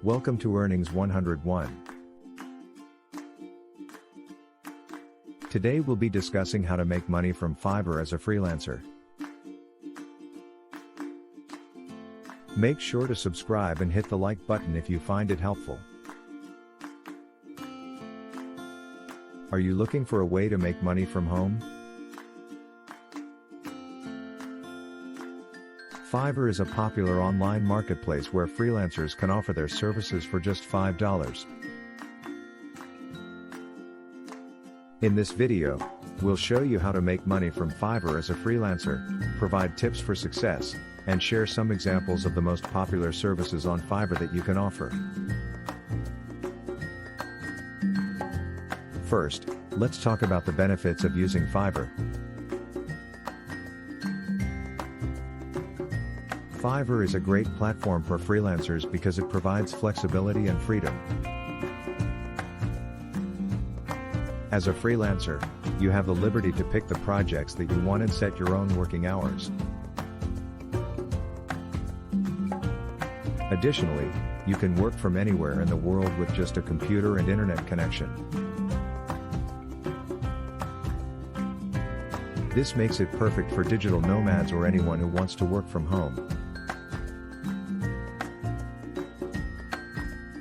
Welcome to Earnings 101. Today we'll be discussing how to make money from Fiverr as a freelancer. Make sure to subscribe and hit the like button if you find it helpful. Are you looking for a way to make money from home? Fiverr is a popular online marketplace where freelancers can offer their services for just $5. In this video, we'll show you how to make money from Fiverr as a freelancer, provide tips for success, and share some examples of the most popular services on Fiverr that you can offer. First, let's talk about the benefits of using Fiverr. Fiverr is a great platform for freelancers because it provides flexibility and freedom. As a freelancer, you have the liberty to pick the projects that you want and set your own working hours. Additionally, you can work from anywhere in the world with just a computer and internet connection. This makes it perfect for digital nomads or anyone who wants to work from home.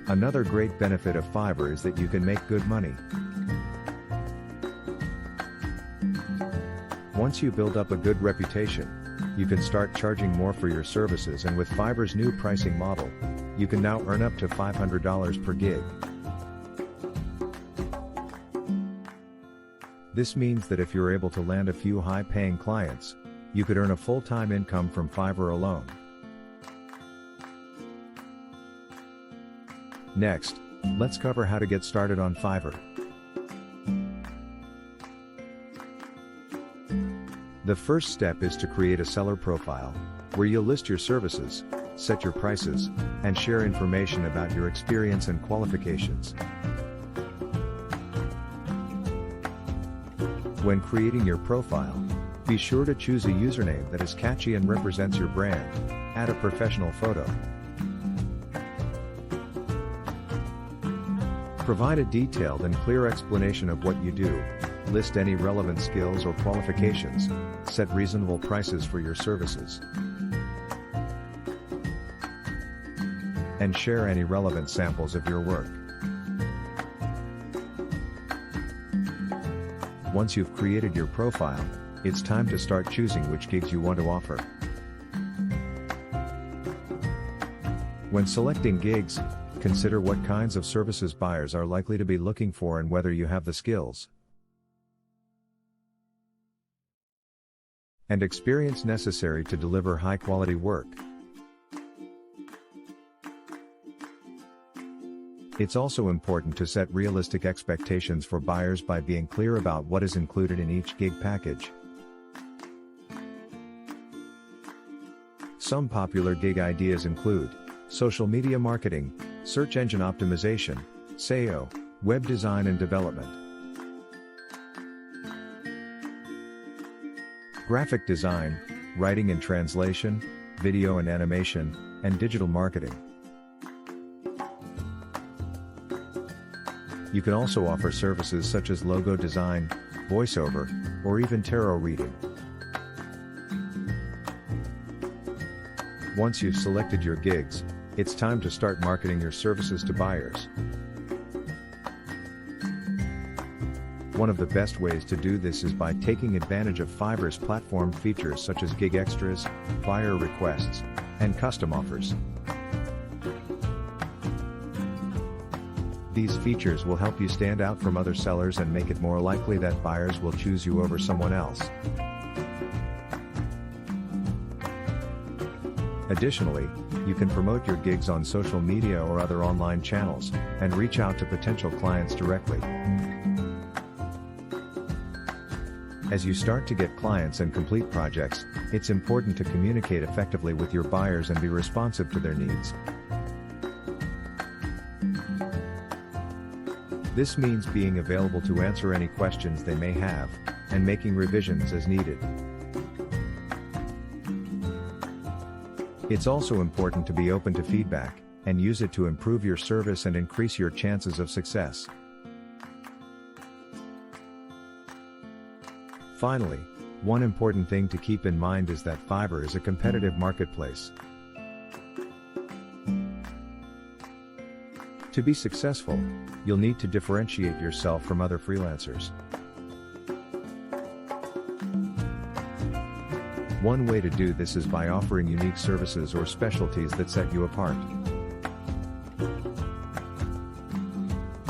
Another great benefit of Fiverr is that you can make good money. Once you build up a good reputation, you can start charging more for your services, and with Fiverr's new pricing model, you can now earn up to $500 per gig. This means that if you're able to land a few high-paying clients, you could earn a full-time income from Fiverr alone. Next, let's cover how to get started on Fiverr. The first step is to create a seller profile, where you'll list your services, set your prices, and share information about your experience and qualifications. When creating your profile, be sure to choose a username that is catchy and represents your brand. Add a professional photo. Provide a detailed and clear explanation of what you do, list any relevant skills or qualifications, set reasonable prices for your services, and share any relevant samples of your work. Once you've created your profile, it's time to start choosing which gigs you want to offer. When selecting gigs, consider what kinds of services buyers are likely to be looking for and whether you have the skills and experience necessary to deliver high-quality work. It's also important to set realistic expectations for buyers by being clear about what is included in each gig package. Some popular gig ideas include social media marketing, search engine optimization, SEO, web design and development, graphic design, writing and translation, video and animation, and digital marketing. You can also offer services such as logo design, voiceover, or even tarot reading. Once you've selected your gigs, it's time to start marketing your services to buyers. One of the best ways to do this is by taking advantage of Fiverr's platform features such as gig extras, buyer requests, and custom offers. These features will help you stand out from other sellers and make it more likely that buyers will choose you over someone else. Additionally, you can promote your gigs on social media or other online channels, and reach out to potential clients directly. As you start to get clients and complete projects, it's important to communicate effectively with your buyers and be responsive to their needs. This means being available to answer any questions they may have, and making revisions as needed. It's also important to be open to feedback, and use it to improve your service and increase your chances of success. Finally, one important thing to keep in mind is that Fiverr is a competitive marketplace. To be successful, you'll need to differentiate yourself from other freelancers. One way to do this is by offering unique services or specialties that set you apart.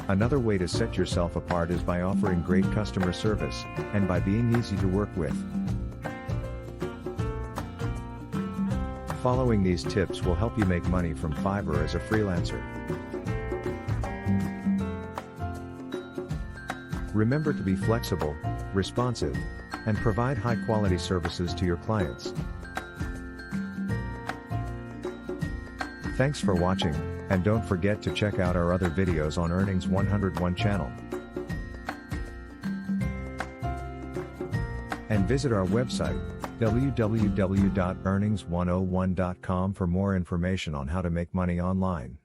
Another way to set yourself apart is by offering great customer service, and by being easy to work with. Following these tips will help you make money from Fiverr as a freelancer. Remember to be flexible, responsive, and provide high-quality services to your clients. Thanks for watching, and don't forget to check out our other videos on Earnings 101 channel. And visit our website, www.earnings101.com for more information on how to make money online.